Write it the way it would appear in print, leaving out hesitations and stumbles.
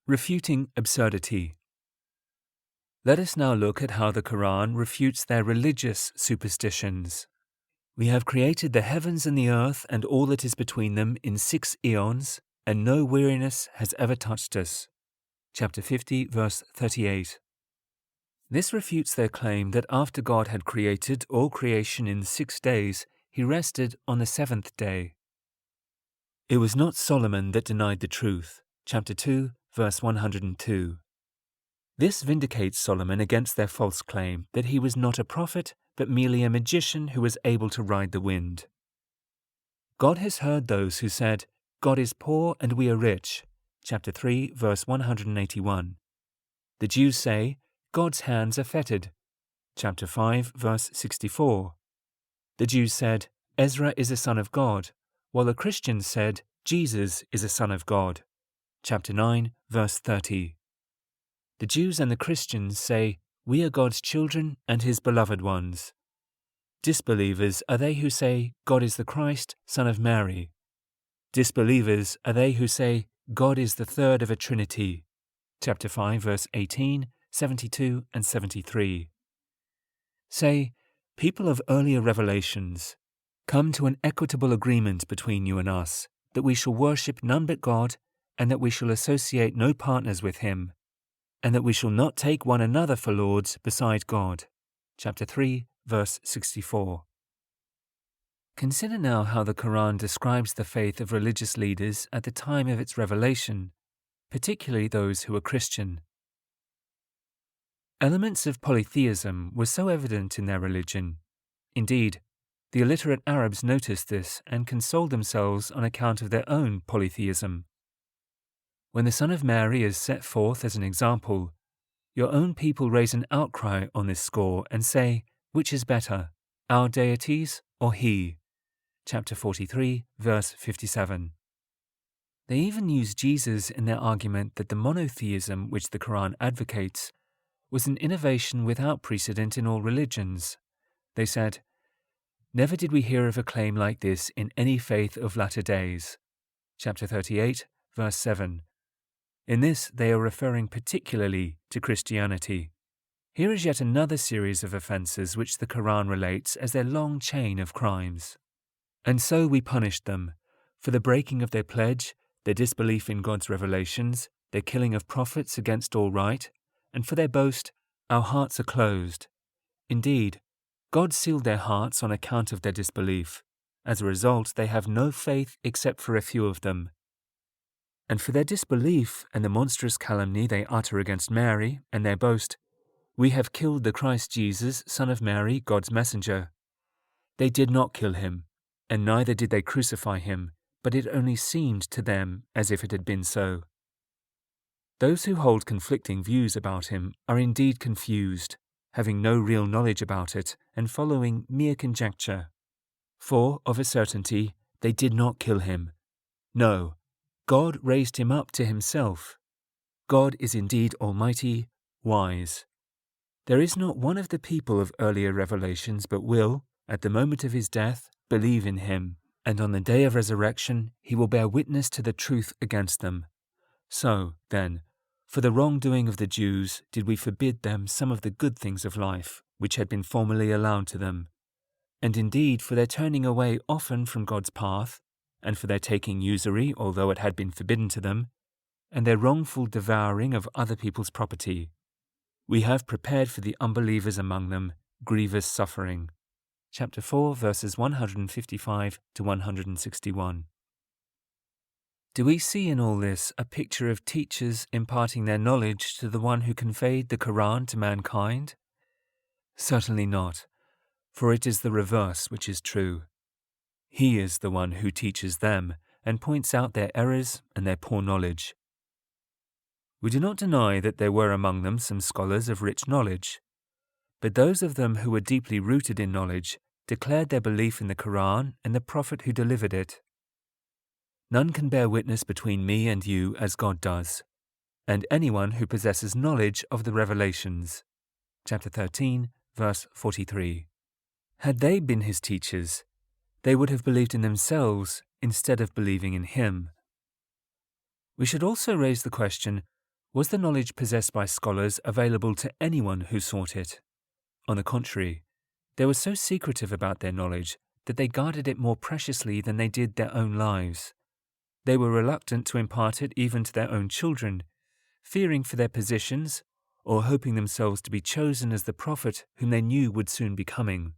Refuting Absurdity. Let us now look at how the Qur'an refutes their religious superstitions. We have created the heavens and the earth and all that is between them in 6 eons, and no weariness has ever touched us. Chapter 50, verse 38. This refutes their claim that after God had created all creation in 6 days, he rested on the 7th day. It was not Solomon that denied the truth. Chapter 2, verse 102. This vindicates Solomon against their false claim that he was not a prophet, but merely a magician who was able to ride the wind. God has heard those who said, God is poor and we are rich. Chapter 3, verse 181. The Jews say, God's hands are fettered. Chapter 5, verse 64. The Jews said, Ezra is a son of God, while the Christians said, Jesus is a son of God. Chapter 9, verse 30. The Jews and the Christians say, we are God's children and his beloved ones. Disbelievers are they who say, God is the Christ, son of Mary. Disbelievers are they who say, God is the third of a Trinity. Chapter 5, verse 18, 72 and 73. Say, people of earlier revelations, come to an equitable agreement between you and us, that we shall worship none but God, and that we shall associate no partners with him, and that we shall not take one another for lords beside God. Chapter 3, verse 64. Consider now how the Qur'an describes the faith of religious leaders at the time of its revelation, particularly those who were Christian. Elements of polytheism were so evident in their religion. Indeed, the illiterate Arabs noticed this and consoled themselves on account of their own polytheism. When the Son of Mary is set forth as an example, your own people raise an outcry on this score and say, which is better, our deities or he? Chapter 43, verse 57. They even use Jesus in their argument that the monotheism which the Qur'an advocates was an innovation without precedent in all religions. They said, never did we hear of a claim like this in any faith of latter days. Chapter 38, verse 7. In this, they are referring particularly to Christianity. Here is yet another series of offences which the Qur'an relates as their long chain of crimes. And so we punished them, for the breaking of their pledge, their disbelief in God's revelations, their killing of prophets against all right, and for their boast, our hearts are closed. Indeed, God sealed their hearts on account of their disbelief. As a result, they have no faith except for a few of them. And for their disbelief and the monstrous calumny they utter against Mary and their boast, we have killed the Christ Jesus, son of Mary, God's messenger. They did not kill him, and neither did they crucify him, but it only seemed to them as if it had been so. Those who hold conflicting views about him are indeed confused, having no real knowledge about it and following mere conjecture. For, of a certainty, they did not kill him. No, God raised him up to himself. God is indeed almighty, wise. There is not one of the people of earlier revelations but will, at the moment of his death, believe in him, and on the day of resurrection he will bear witness to the truth against them. So, then, for the wrongdoing of the Jews did we forbid them some of the good things of life, which had been formerly allowed to them. And indeed, for their turning away often from God's path, and for their taking usury, although it had been forbidden to them, and their wrongful devouring of other people's property, we have prepared for the unbelievers among them grievous suffering. Chapter 4, verses 155 to 161. Do we see in all this a picture of teachers imparting their knowledge to the one who conveyed the Qur'an to mankind? Certainly not, for it is the reverse which is true. He is the one who teaches them and points out their errors and their poor knowledge. We do not deny that there were among them some scholars of rich knowledge, but those of them who were deeply rooted in knowledge declared their belief in the Qur'an and the Prophet who delivered it. None can bear witness between me and you as God does, and anyone who possesses knowledge of the revelations. Chapter 13, verse 43. Had they been his teachers, they would have believed in themselves instead of believing in him. We should also raise the question, Was the knowledge possessed by scholars available to anyone who sought it? On the contrary, they were so secretive about their knowledge that they guarded it more preciously than they did their own lives. They were reluctant to impart it even to their own children, fearing for their positions or hoping themselves to be chosen as the prophet whom they knew would soon be coming.